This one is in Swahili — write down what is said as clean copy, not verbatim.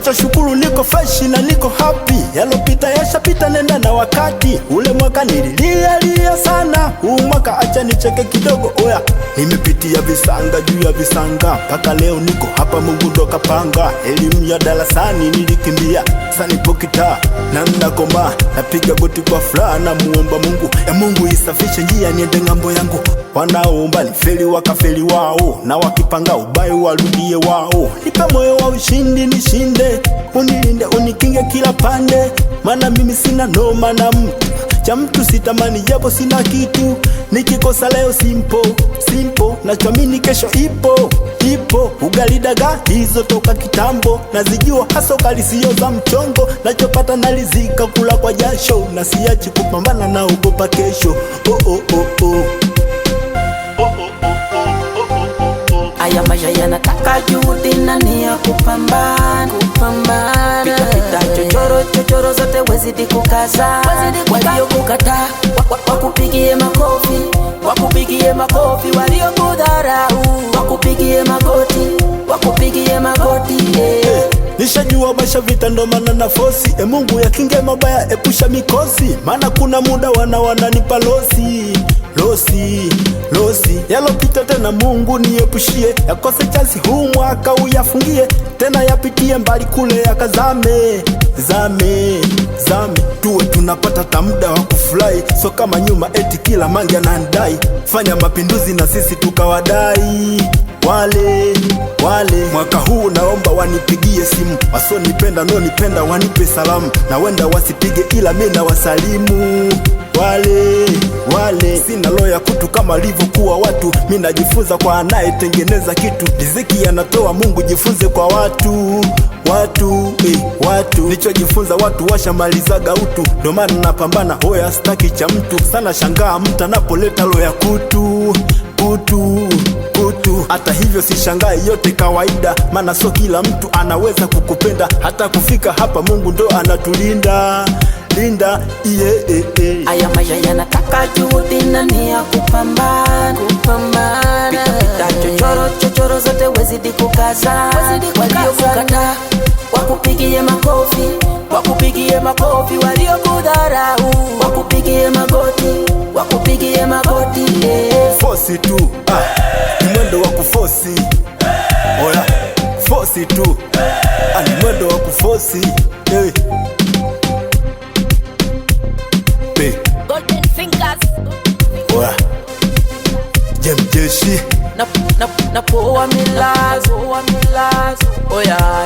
nachoshukuru niko fresh na niko happy. Yalopita yashapita, nenda na wakati. Ule mwaka nililia sana, huu mwaka acha nicheke kidogo. Oya, nimepitia visanga juu ya visanga, mpaka leo niko hapa, Mungu ndo kapanga. Elimu ya darasani nilikimbia, sasa nipo kitaa na mnakoma, napiga goti kwa furaha na muomba Mungu. Ya Mungu isafishe njia niende ngambo yangu. Wanaomba nifeli wakafeli wao, na wakipanga ubayo warudie wao. Nipe moyo wa ushindi nishinde, unilinde unikinge kila pande. Mana mimi sina noma na mtu, cha mtu sitamani japo sina kitu. Nikikosa leo simple, nachoamini kesho ipo. Ugali dagaa hizo toka kitambo, nazijua hasa kali sio za mchongo. Nachopata nalizika kula kwa jasho, na siachi kupambana na ugopa kesho. Aya maisha yanataka juhudi na nia kupambana. Pita chochoro zote wezidi kukaza. Walio kukataa wakupigie makofi, walio kudharau wakupigie magoti, Nishajua maisha vita ndo maana na fosi. Mungu yakinge mabaya, epusha mikosi. Maana kuna muda wananipa losi. Yalopita tena Mungu niepushie, yakose chansi huu mwaka uyafungie. Tena yapitie mbali kule yakazame, zame. Tuwe tunapata tamuda wa kufurahi, so kama nyuma eti kila mangi anandai. Fanya mapinduzi na sisi tukawadai wale. Mwaka huu naomba wanipigie simu, wasonipenda nipenda wanipe salamu. Na wenda wasipige ila mimi na wasalimu wale. Sina roho ya kutu kama livyokuwa watu, mimi najifunza kwa anayetengeneza kitu. Riziki yanatoa Mungu, jifunze kwa watu. Nichojifunza watu washamalizaga utu, ndo maana napambana, hoya staki cha mtu. Sana shangaa mtu anapoleta roho ya kutu. Hata hivyo sishangai, yote kawaida, maana so kila mtu anaweza kukupenda. Hata kufika hapa Mungu ndo anatulinda. Aya maisha yanataka juhudi na nia kupambana. Pita chochoro zote wezidi kukaza. Walio kukataa wakupigie makofi, walio kudharau wakupigie magoti, Fosi tu, ni mwendo wa kufosi. Oya, fosi tu, ni mwendo wa kufosi. Golden fingers. Oya, Jemjeshi na poa milazo, oya.